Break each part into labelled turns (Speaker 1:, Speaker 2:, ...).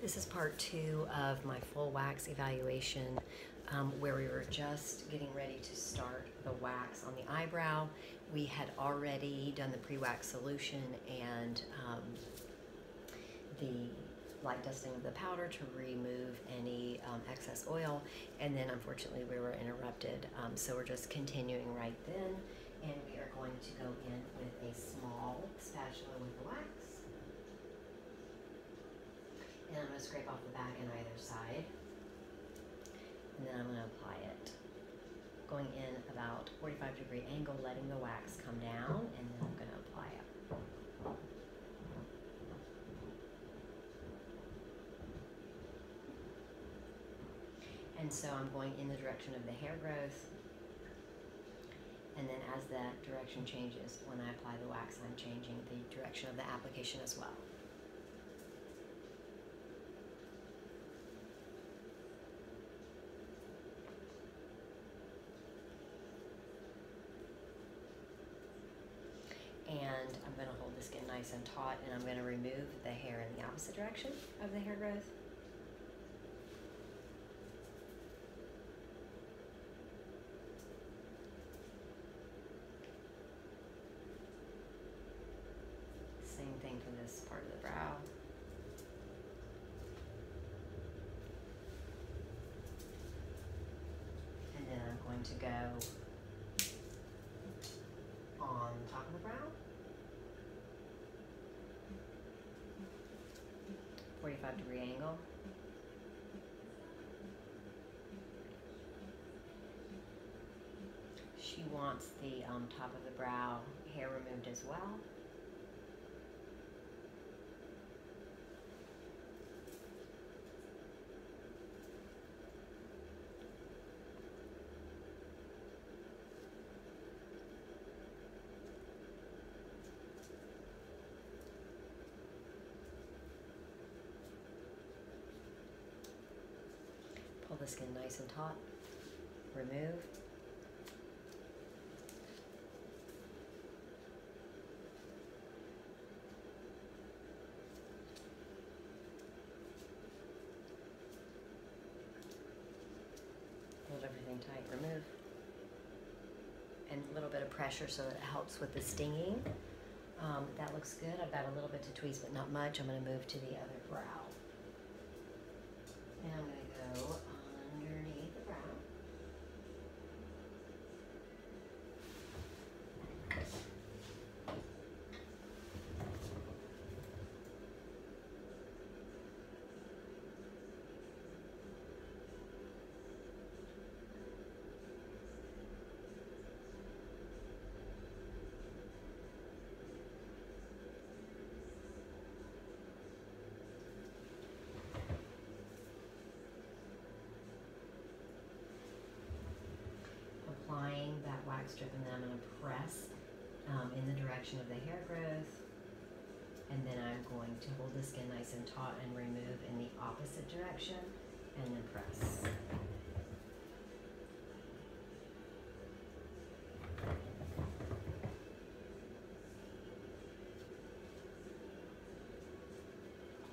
Speaker 1: This is part 2 of my full wax evaluation where we were just getting ready to start the wax on the eyebrow. We had already done the pre-wax solution and the light dusting of the powder to remove any excess oil, and then unfortunately we were interrupted, so we're just continuing right then, and we are going to go in with a small spatula with the wax. And I'm going to scrape off the back and either side, and then I'm going to apply it. Going in about 45-degree angle, letting the wax come down, and then I'm going to apply it. And so I'm going in the direction of the hair growth, and then as that direction changes, when I apply the wax, I'm changing the direction of the application as well. And I'm going to hold the skin nice and taut, and I'm going to remove the hair in the opposite direction of the hair growth. Same thing for this part of the brow. And then I'm going to go on top of the brow, 45-degree angle. She wants the top of the brow hair removed as well. Pull the skin nice and taut, remove. Hold everything tight, remove. And a little bit of pressure so that it helps with the stinging. That looks good. I've got a little bit to tweeze, but not much. I'm going to move to the other brow. And I'm going to go underneath the brow. Applying that wax strip, and then I'm going to press in the direction of the hair growth, and then I'm going to hold the skin nice and taut and remove in the opposite direction, and then press.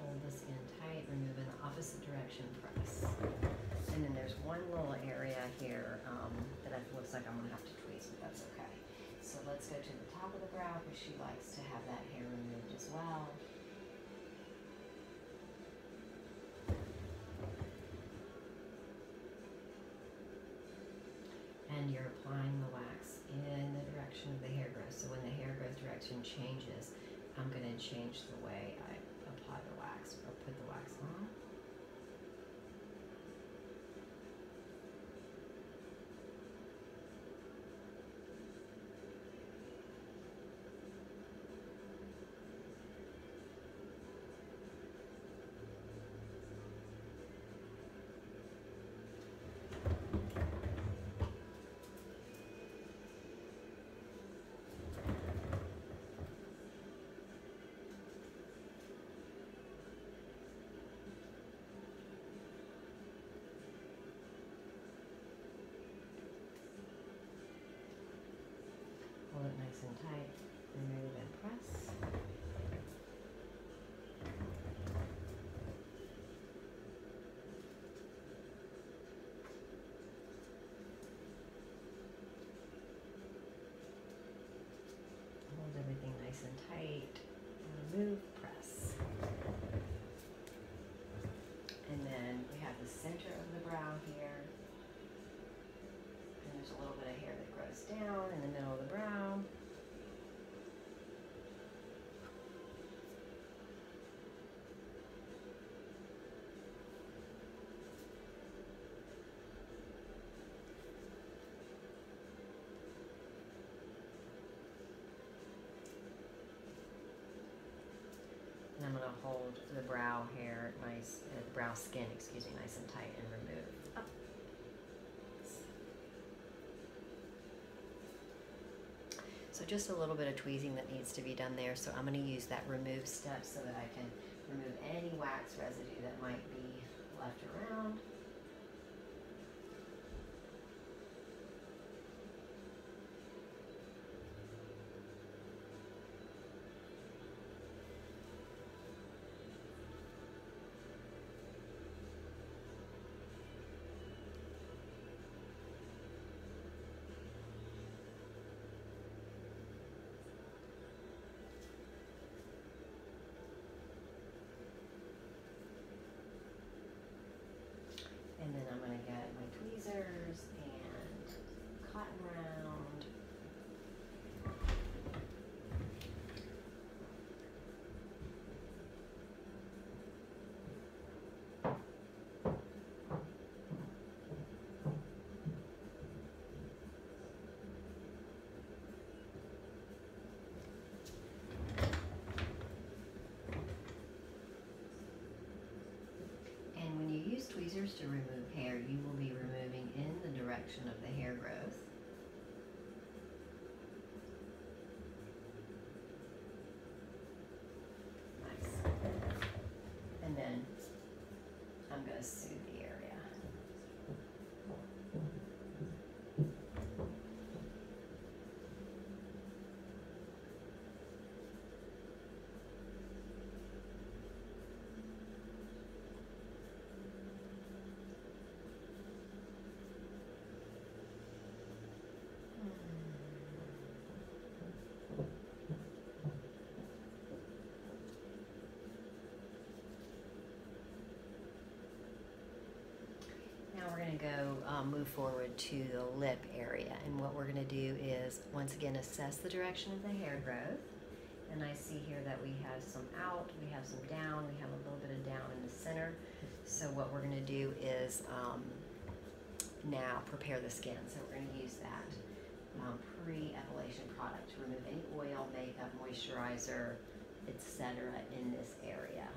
Speaker 1: Hold the skin tight, remove in the opposite direction, press. And then there's one little area here that it looks like I'm going to have to tweeze, but that's okay. So let's go to the top of the brow, because she likes to have that hair removed as well. And you're applying the wax in the direction of the hair growth. So when the hair growth direction changes, I'm going to change the way I apply the wax or put the wax on. And I'm going to hold the brow hair nice, brow skin, excuse me, nice and tight and remove. Up. So just a little bit of tweezing that needs to be done there. So I'm going to use that remove step so that I can remove any wax residue that might be left around. And then I'm going to get my tweezers and cotton round. And when you use tweezers to remove hair, you will be removing in the direction of the hair growth. Nice. And then I'm going to soothe the area. Now we're going to go move forward to the lip area, and what we're going to do is once again assess the direction of the hair growth. And I see here that we have some out, we have some down, we have a little bit of down in the center. So what we're going to do is now prepare the skin. So we're going to use that pre-epilation product to remove any oil, makeup, moisturizer, etc. in this area.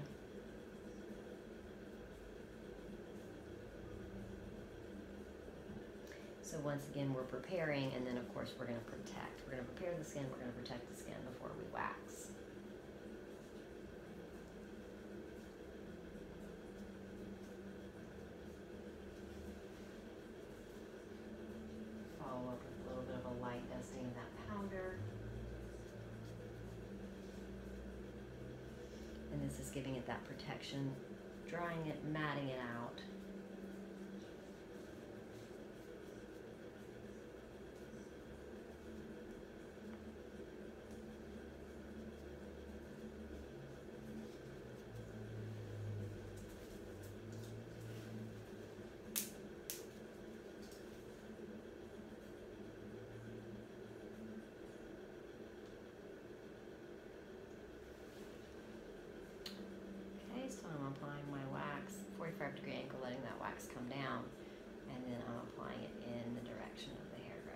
Speaker 1: So once again, we're preparing, and then of course we're going to protect. We're going to prepare the skin, we're going to protect the skin before we wax. Follow up with a little bit of a light dusting of that powder. And this is giving it that protection, drying it, matting it out. So I'm applying my wax, 45-degree angle, letting that wax come down, and then I'm applying it in the direction of the hair growth.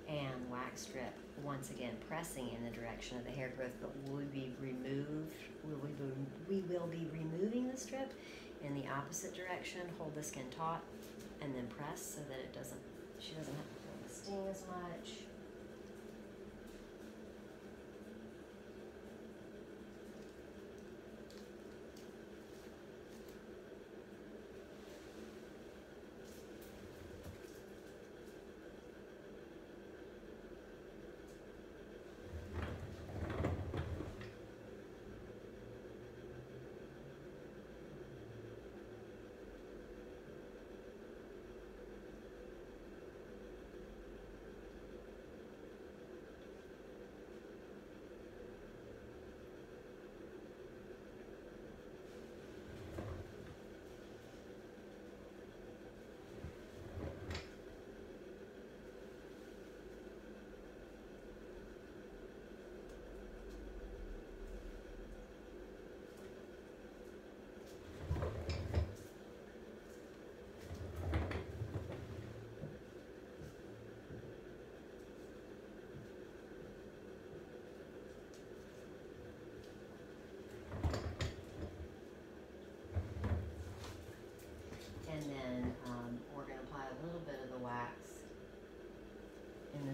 Speaker 1: And wax strip, once again pressing in the direction of the hair growth, but we will be removing the strip in the opposite direction. Hold the skin taut and then press so that she doesn't have to feel the sting as much.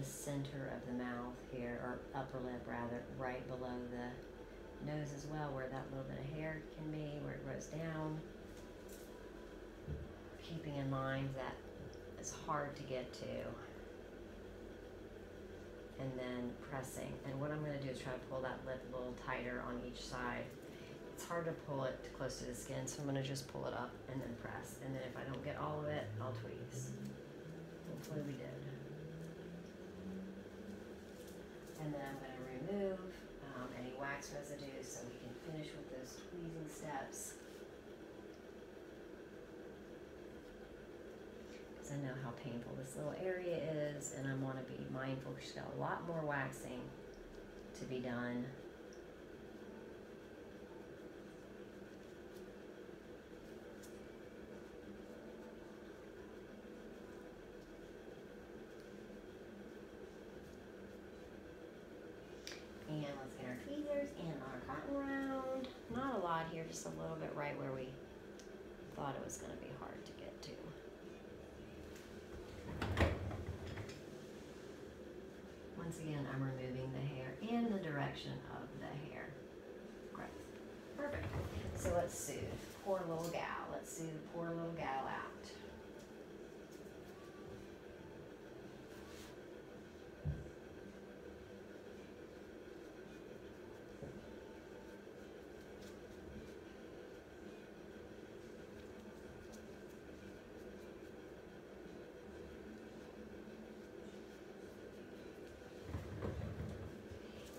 Speaker 1: the center of the mouth here, or upper lip rather, right below the nose as well, where that little bit of hair can be, where it grows down. Keeping in mind that it's hard to get to. And then pressing. And what I'm going to do is try to pull that lip a little tighter on each side. It's hard to pull it close to the skin, so I'm going to just pull it up and then press. And then if I don't get all of it, I'll tweeze. Hopefully we did. And then I'm going to remove any wax residue so we can finish with those tweezing steps. Because I know how painful this little area is, and I want to be mindful because she's got a lot more waxing to be done. And let's get our tweezers and our cotton round. Not a lot here, just a little bit right where we thought it was going to be hard to get to. Once again, I'm removing the hair in the direction of the hair growth. Perfect. So let's soothe. Poor little gal. Let's soothe the poor little gal out.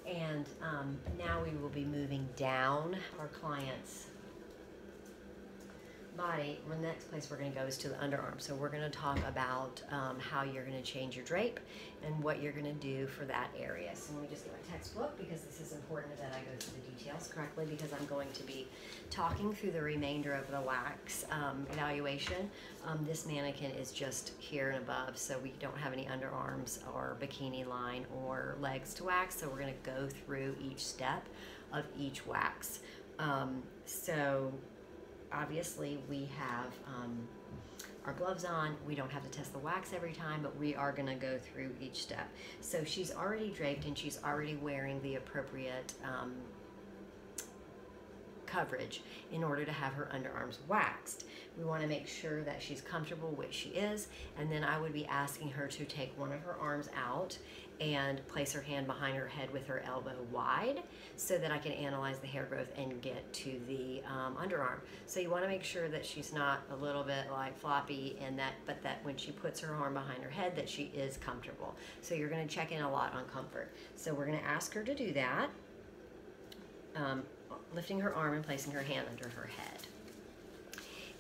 Speaker 1: And now we will be moving down our client's body. The next place we're going to go is to the underarm. So we're going to talk about how you're going to change your drape and what you're going to do for that area. So let me just get my textbook because this is important that I go through the details correctly, because I'm going to be talking through the remainder of the wax evaluation. This mannequin is just here and above, so we don't have any underarms or bikini line or legs to wax, so we're going to go through each step of each wax. So obviously we have our gloves on. We don't have to test the wax every time, but we are going to go through each step. So she's already draped and she's already wearing the appropriate coverage in order to have her underarms waxed. We want to make sure that she's comfortable, which she is, and then I would be asking her to take one of her arms out and place her hand behind her head with her elbow wide so that I can analyze the hair growth and get to the underarm. So you want to make sure that she's not a little bit like floppy, and but that when she puts her arm behind her head that she is comfortable. So you're going to check in a lot on comfort. So we're going to ask her to do that, lifting her arm and placing her hand under her head.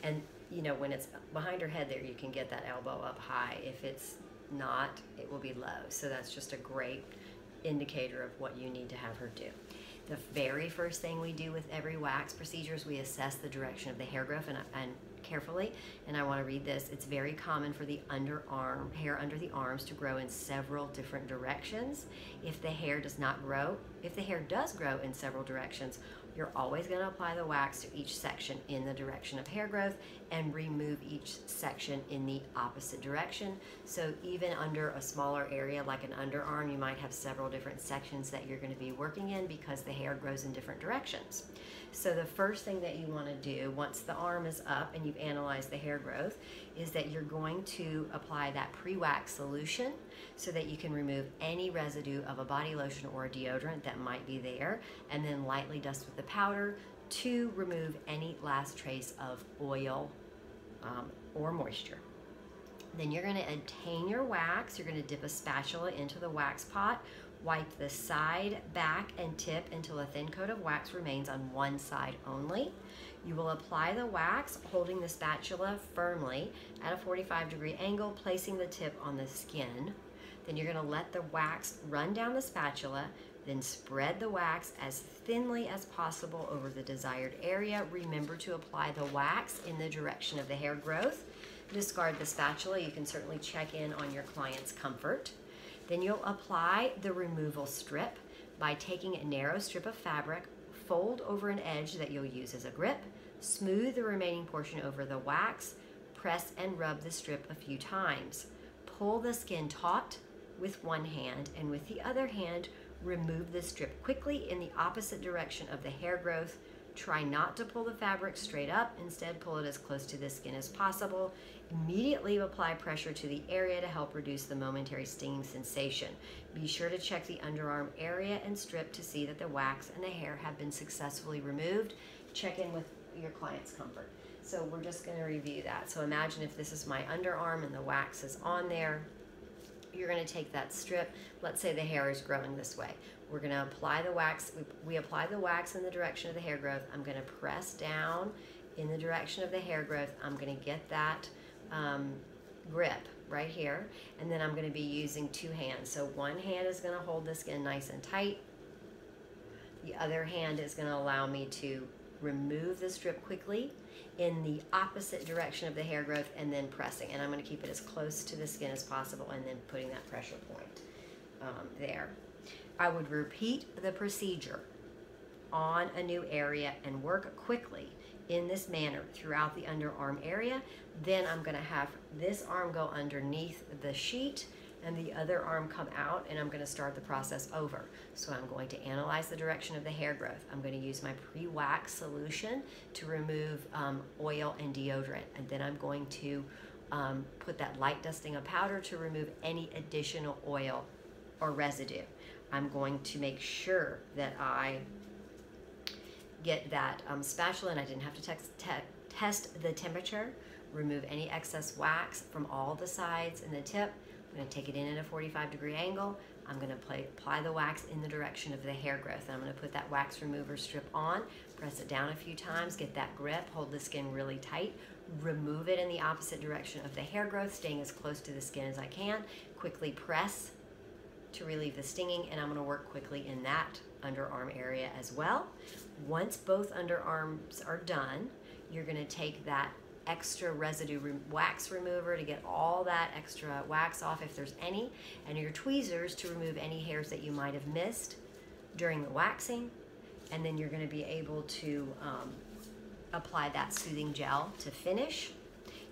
Speaker 1: And you know, when it's behind her head there, you can get that elbow up high. If it's not, it will be low. So that's just a great indicator of what you need to have her do. The very first thing we do with every wax procedure is we assess the direction of the hair growth, and carefully, and I want to read this. It's very common for the underarm hair under the arms to grow in several different directions. If the hair does grow in several directions, you're always going to apply the wax to each section in the direction of hair growth and remove each section in the opposite direction. So even under a smaller area like an underarm, you might have several different sections that you're going to be working in because the hair grows in different directions. So the first thing that you want to do once the arm is up and you've analyzed the hair growth is that you're going to apply that pre-wax solution so that you can remove any residue of a body lotion or a deodorant that might be there, and then lightly dust with the powder to remove any last trace of oil or moisture. Then you're going to obtain your wax. You're going to dip a spatula into the wax pot, wipe the side, back, and tip until a thin coat of wax remains on one side only. You will apply the wax, holding the spatula firmly at a 45-degree angle, placing the tip on the skin. Then you're going to let the wax run down the spatula, then spread the wax as thinly as possible over the desired area. Remember to apply the wax in the direction of the hair growth. Discard the spatula. You can certainly check in on your client's comfort. Then you'll apply the removal strip by taking a narrow strip of fabric, fold over an edge that you'll use as a grip, smooth the remaining portion over the wax, press and rub the strip a few times. Pull the skin taut with one hand, and with the other hand, remove the strip quickly in the opposite direction of the hair growth. Try not to pull the fabric straight up. Instead, pull it as close to the skin as possible. Immediately apply pressure to the area to help reduce the momentary stinging sensation. Be sure to check the underarm area and strip to see that the wax and the hair have been successfully removed. Check in with your client's comfort. So we're just going to review that. So imagine if this is my underarm and the wax is on there. You're going to take that strip. Let's say the hair is growing this way. We're going to apply the wax. We apply the wax in the direction of the hair growth. I'm going to press down in the direction of the hair growth. I'm going to get that grip right here, and then I'm going to be using two hands. So one hand is going to hold the skin nice and tight. The other hand is going to allow me to remove the strip quickly in the opposite direction of the hair growth, and then pressing. And I'm going to keep it as close to the skin as possible, and then putting that pressure point there. I would repeat the procedure on a new area and work quickly in this manner throughout the underarm area. Then I'm going to have this arm go underneath the sheet and the other arm come out, and I'm going to start the process over. So I'm going to analyze the direction of the hair growth. I'm going to use my pre-wax solution to remove oil and deodorant, and then I'm going to put that light dusting of powder to remove any additional oil or residue. I'm going to make sure that I get that spatula, and I didn't have to test the temperature, remove any excess wax from all the sides and the tip. I'm going to take it in at a 45-degree angle. I'm going to apply the wax in the direction of the hair growth. And I'm going to put that wax remover strip on, press it down a few times, get that grip, hold the skin really tight, remove it in the opposite direction of the hair growth, staying as close to the skin as I can, quickly press to relieve the stinging, and I'm going to work quickly in that underarm area as well. Once both underarms are done, you're going to take that extra residue wax remover to get all that extra wax off if there's any, and your tweezers to remove any hairs that you might have missed during the waxing. And then you're going to be able to apply that soothing gel to finish.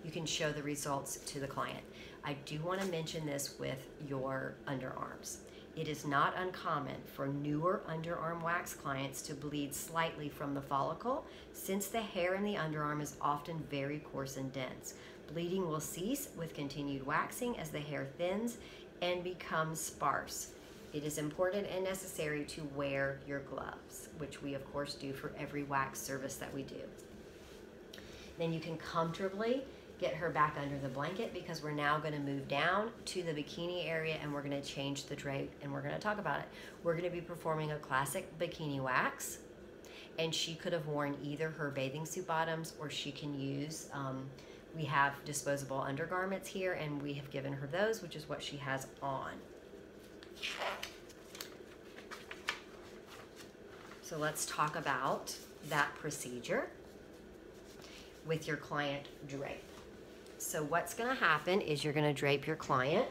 Speaker 1: You can show the results to the client. I do want to mention this with your underarms. It is not uncommon for newer underarm wax clients to bleed slightly from the follicle, since the hair in the underarm is often very coarse and dense. Bleeding will cease with continued waxing as the hair thins and becomes sparse. It is important and necessary to wear your gloves, which we of course do for every wax service that we do. Then you can comfortably get her back under the blanket, because we're now going to move down to the bikini area and we're going to change the drape, and we're going to talk about it. We're going to be performing a classic bikini wax, and she could have worn either her bathing suit bottoms, or she can use, we have disposable undergarments here, and we have given her those, which is what she has on. So let's talk about that procedure with your client drape. So what's going to happen is you're going to drape your client.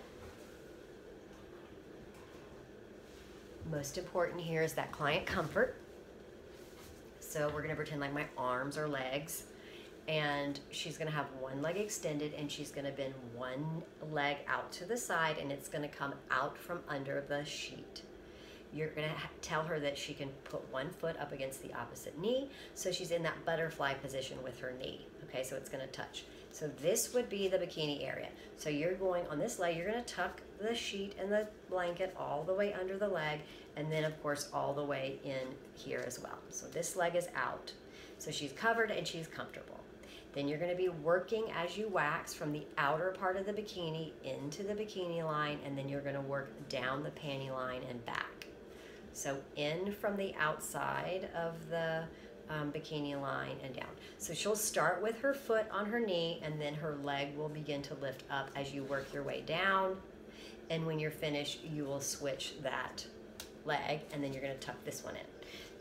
Speaker 1: Most important here is that client comfort. So we're going to pretend like my arms or legs, and she's going to have one leg extended, and she's going to bend one leg out to the side, and it's going to come out from under the sheet. You're going to tell her that she can put one foot up against the opposite knee, so she's in that butterfly position with her knee. Okay, so it's going to touch. So this would be the bikini area. So you're going on this leg, you're going to tuck the sheet and the blanket all the way under the leg, and then of course all the way in here as well. So this leg is out. So she's covered and she's comfortable. Then you're going to be working as you wax from the outer part of the bikini into the bikini line, and then you're going to work down the panty line and back. So in from the outside of the bikini line and down. So she'll start with her foot on her knee, and then her leg will begin to lift up as you work your way down. And when you're finished, you will switch that leg, and then you're going to tuck this one in.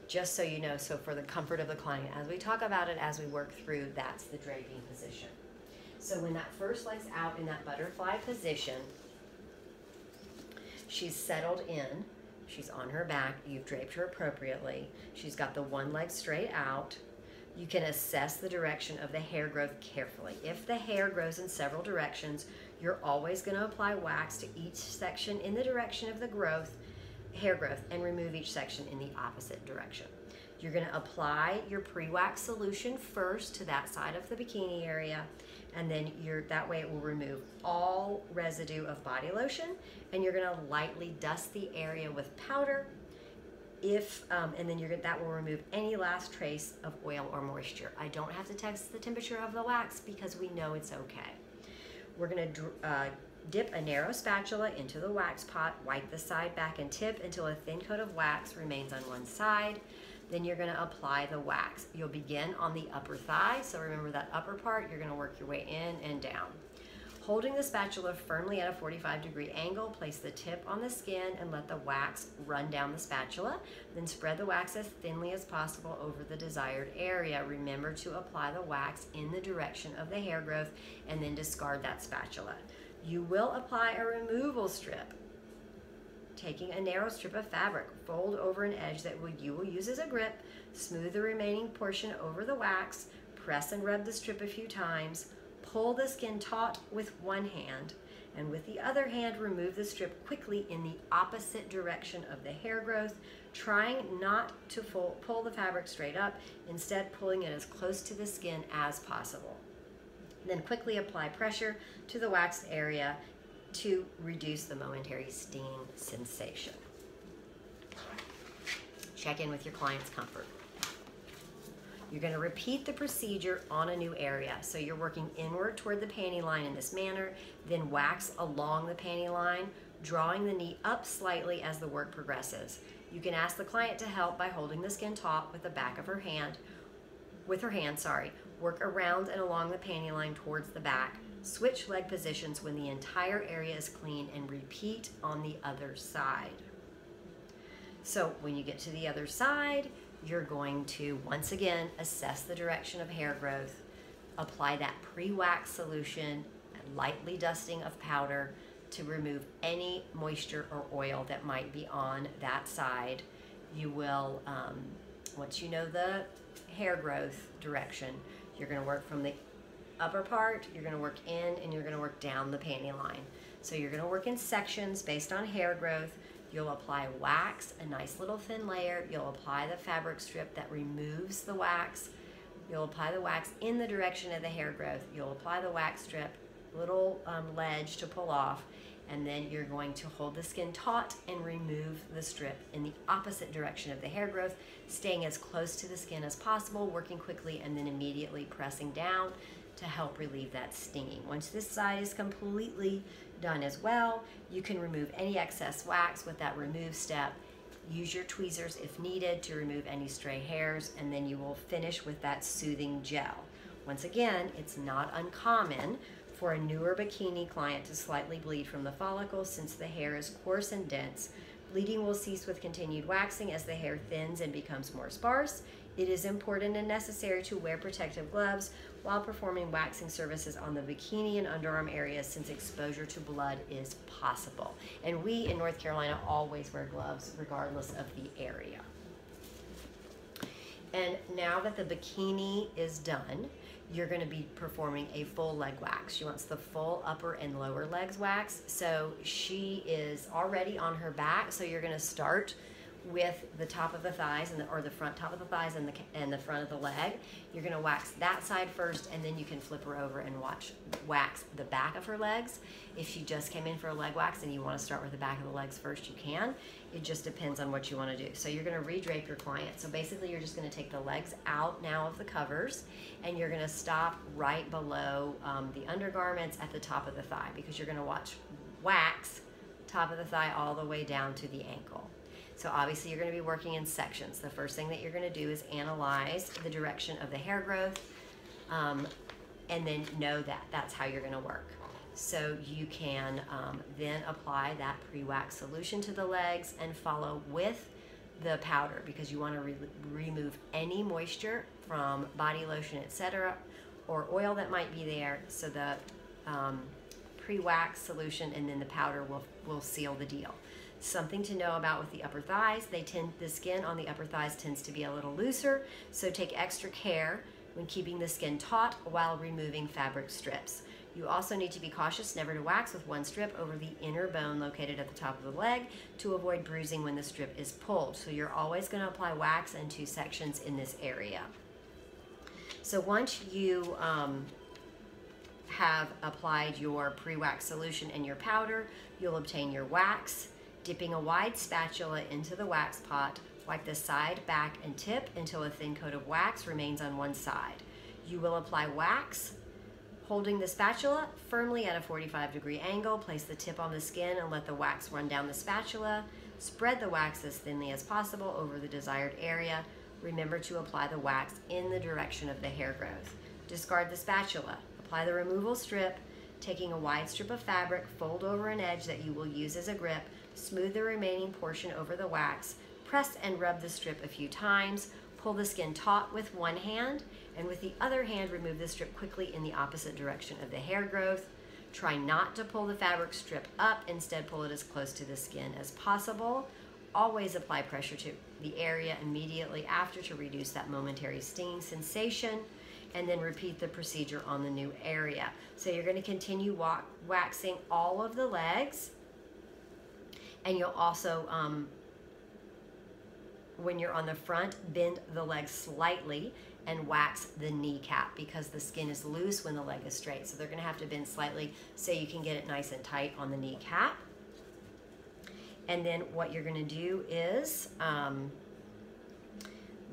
Speaker 1: Just so you know, so for the comfort of the client, as we talk about it, as we work through, that's the draping position. So when that first leg's out in that butterfly position, she's settled in. She's on her back, you've draped her appropriately. She's got the one leg straight out. You can assess the direction of the hair growth carefully. If the hair grows in several directions, You're always going to apply wax to each section in the direction of the hair growth, and remove each section in the opposite direction. You're going to apply your pre-wax solution first to that side of the bikini area, and then that way it will remove all residue of body lotion, and you're going to lightly dust the area with powder, and then that will remove any last trace of oil or moisture. I don't have to test the temperature of the wax because we know it's okay. We're going to dip a narrow spatula into the wax pot, wipe the side back and tip until a thin coat of wax remains on one side. Then you're going to apply the wax. You'll begin on the upper thigh, so remember that upper part, you're going to work your way in and down. Holding the spatula firmly at a 45-degree angle, place the tip on the skin and let the wax run down the spatula. Then spread the wax as thinly as possible over the desired area. Remember to apply the wax in the direction of the hair growth and then discard that spatula. You will apply a removal strip. Taking a narrow strip of fabric, fold over an edge that you will use as a grip, smooth the remaining portion over the wax, press and rub the strip a few times, pull the skin taut with one hand, and with the other hand remove the strip quickly in the opposite direction of the hair growth, trying not to pull the fabric straight up, instead pulling it as close to the skin as possible. Then quickly apply pressure to the waxed area to reduce the momentary stinging sensation. Check in with your client's comfort. You're going to repeat the procedure on a new area. So you're working inward toward the panty line in this manner, then wax along the panty line, drawing the knee up slightly as the work progresses. You can ask the client to help by holding the skin taut with the back of her hand, Work around and along the panty line towards the back. Switch leg positions when the entire area is clean, and repeat on the other side. So when you get to the other side, you're going to once again assess the direction of hair growth, apply that pre-wax solution, lightly dusting of powder to remove any moisture or oil that might be on that side. You will, once you know the hair growth direction, you're going to work from the upper part, you're going to work in, and you're going to work down the panty line. So you're going to work in sections based on hair growth. You'll apply wax, a nice little thin layer. You'll apply the fabric strip that removes the wax. You'll apply the wax in the direction of the hair growth. You'll apply the wax strip, little ledge to pull off, and then you're going to hold the skin taut and remove the strip in the opposite direction of the hair growth, staying as close to the skin as possible, working quickly, and then immediately pressing down to help relieve that stinging. Once this side is completely done as well, you can remove any excess wax with that remove step. Use your tweezers if needed to remove any stray hairs, and then you will finish with that soothing gel. Once again, it's not uncommon for a newer bikini client to slightly bleed from the follicle since the hair is coarse and dense. Bleeding will cease with continued waxing as the hair thins and becomes more sparse. It is important and necessary to wear protective gloves while performing waxing services on the bikini and underarm areas since exposure to blood is possible. And we in North Carolina always wear gloves regardless of the area. And now that the bikini is done, you're going to be performing a full leg wax. She wants the full upper and lower legs wax. So she is already on her back. So you're going to start with the top of the thighs or the front top of the thighs and the front of the leg. You're going to wax that side first, and then you can flip her over and wax the back of her legs. If she just came in for a leg wax and you want to start with the back of the legs first, you can. It just depends on what you want to do. So you're going to redrape your client. So basically you're just going to take the legs out now of the covers, and you're going to stop right below the undergarments at the top of the thigh, because you're going to wax top of the thigh all the way down to the ankle. So obviously you're going to be working in sections. The first thing that you're going to do is analyze the direction of the hair growth, and then know that that's how you're going to work. So you can then apply that pre-wax solution to the legs and follow with the powder, because you want to remove any moisture from body lotion, etc., or oil that might be there. So the pre-wax solution and then the powder will seal the deal. Something to know about with the upper thighs, the skin on the upper thighs tends to be a little looser, so take extra care when keeping the skin taut while removing fabric strips. You also need to be cautious never to wax with one strip over the inner bone located at the top of the leg to avoid bruising when the strip is pulled. So you're always going to apply wax in 2 sections in this area. So once you have applied your pre-wax solution and your powder, you'll obtain your wax. Dipping a wide spatula into the wax pot, wipe the side, back, and tip until a thin coat of wax remains on one side. You will apply wax. Holding the spatula firmly at a 45-degree angle, place the tip on the skin and let the wax run down the spatula. Spread the wax as thinly as possible over the desired area. Remember to apply the wax in the direction of the hair growth. Discard the spatula. Apply the removal strip. Taking a wide strip of fabric, fold over an edge that you will use as a grip. Smooth the remaining portion over the wax. Press and rub the strip a few times. Pull the skin taut with one hand, and with the other hand, remove the strip quickly in the opposite direction of the hair growth. Try not to pull the fabric strip up. Instead, pull it as close to the skin as possible. Always apply pressure to the area immediately after to reduce that momentary stinging sensation, and then repeat the procedure on the new area. So you're going to continue waxing all of the legs, and you'll also, when you're on the front, bend the leg slightly and wax the kneecap because the skin is loose when the leg is straight. So they're going to have to bend slightly so you can get it nice and tight on the kneecap. And then what you're going to do is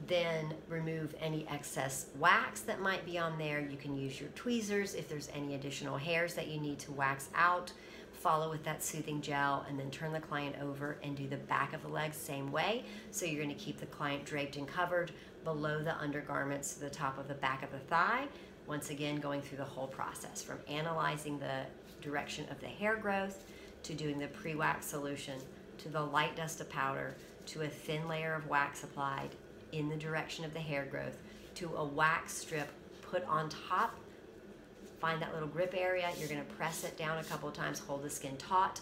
Speaker 1: then remove any excess wax that might be on there. You can use your tweezers if there's any additional hairs that you need to wax out. Follow with that soothing gel, and then turn the client over and do the back of the legs same way. So you're going to keep the client draped and covered below the undergarments to the top of the back of the thigh. Once again, going through the whole process from analyzing the direction of the hair growth to doing the pre-wax solution to the light dust of powder to a thin layer of wax applied in the direction of the hair growth to a wax strip put on top. Find that little grip area. You're going to press it down a couple of times, hold the skin taut,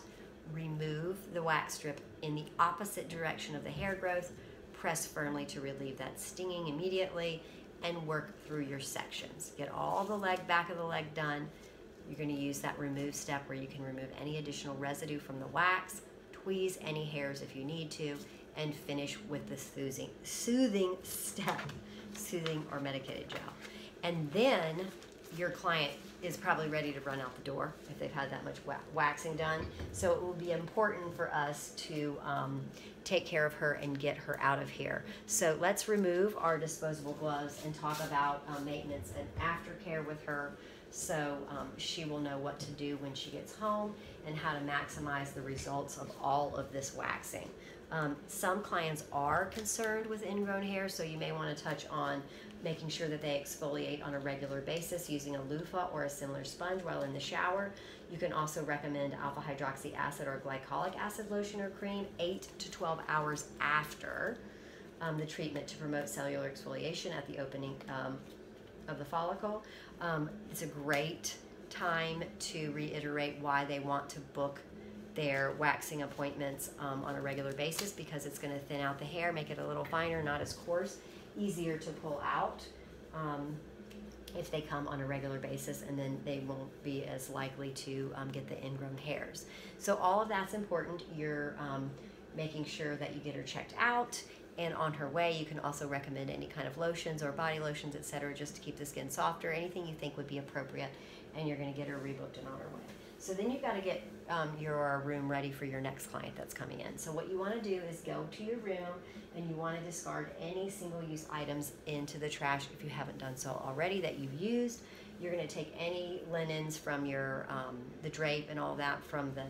Speaker 1: remove the wax strip in the opposite direction of the hair growth, press firmly to relieve that stinging immediately, and work through your sections. Get all the back of the leg done. You're going to use that remove step where you can remove any additional residue from the wax, tweeze any hairs if you need to, and finish with the soothing step, soothing or medicated gel. And then your client is probably ready to run out the door if they've had that much waxing done. So it will be important for us to take care of her and get her out of here. So let's remove our disposable gloves and talk about maintenance and aftercare with her, so she will know what to do when she gets home and how to maximize the results of all of this waxing. Some clients are concerned with ingrown hair, so you may want to touch on making sure that they exfoliate on a regular basis using a loofah or a similar sponge while in the shower. You can also recommend alpha hydroxy acid or glycolic acid lotion or cream 8 to 12 hours after the treatment to promote cellular exfoliation at the opening of the follicle. It's a great time to reiterate why they want to book their waxing appointments on a regular basis, because it's going to thin out the hair, make it a little finer, not as coarse, easier to pull out if they come on a regular basis, and then they won't be as likely to get the ingrown hairs. So all of that's important. You're making sure that you get her checked out, and on her way you can also recommend any kind of lotions or body lotions, etc., just to keep the skin softer, anything you think would be appropriate, and you're going to get her rebooked and on her way. So then you've got to get your room ready for your next client that's coming in. So what you want to do is go to your room and you want to discard any single-use items into the trash if you haven't done so already that you've used. You're going to take any linens from your the drape and all that from the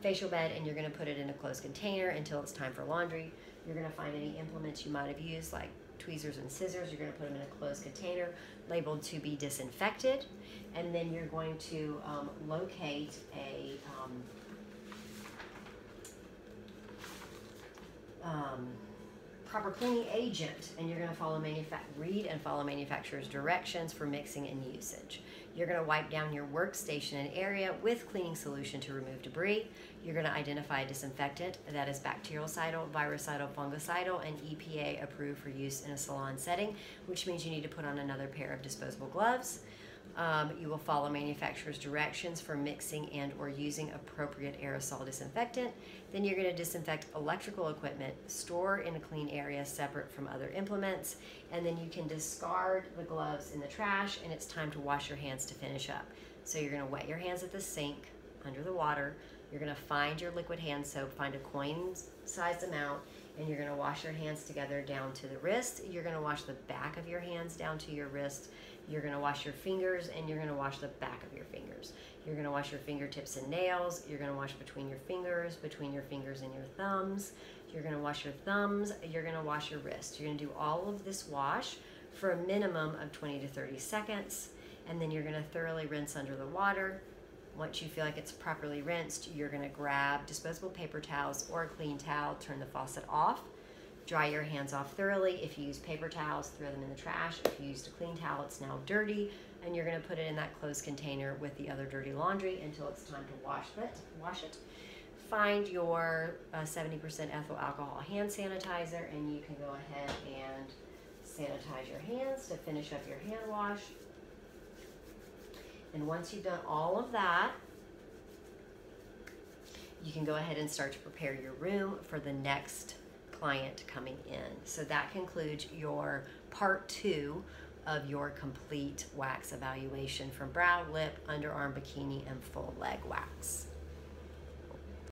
Speaker 1: facial bed, and you're going to put it in a closed container until it's time for laundry. You're going to find any implements you might have used, like tweezers and scissors. You're going to put them in a closed container labeled to be disinfected, and then you're going to locate a proper cleaning agent, and you're going to follow read and follow manufacturer's directions for mixing and usage. You're going to wipe down your workstation and area with cleaning solution to remove debris. You're going to identify a disinfectant that is bactericidal, virucidal, fungicidal, and EPA approved for use in a salon setting, which means you need to put on another pair of disposable gloves. You will follow manufacturer's directions for mixing and or using appropriate aerosol disinfectant. Then you're going to disinfect electrical equipment, store in a clean area separate from other implements, and then you can discard the gloves in the trash, and it's time to wash your hands to finish up. So you're going to wet your hands at the sink under the water. You're going to find your liquid hand soap, find a coin-sized amount, and you're going to wash your hands together down to the wrist. You're going to wash the back of your hands down to your wrist. You're going to wash your fingers, and you're going to wash the back of your fingers. You're going to wash your fingertips and nails. You're going to wash between your fingers and your thumbs. You're going to wash your thumbs. You're going to wash your wrist. You're going to do all of this wash for a minimum of 20 to 30 seconds, and then you're going to thoroughly rinse under the water. Once you feel like it's properly rinsed, you're going to grab disposable paper towels or a clean towel, turn the faucet off, dry your hands off thoroughly. If you use paper towels, throw them in the trash. If you used a clean towel, it's now dirty, and you're going to put it in that closed container with the other dirty laundry until it's time to wash it. Find your 70% ethyl alcohol hand sanitizer, and you can go ahead and sanitize your hands to finish up your hand wash. And once you've done all of that, you can go ahead and start to prepare your room for the next client coming in. So that concludes your part 2 of your complete wax evaluation from brow, lip, underarm, bikini, and full leg wax.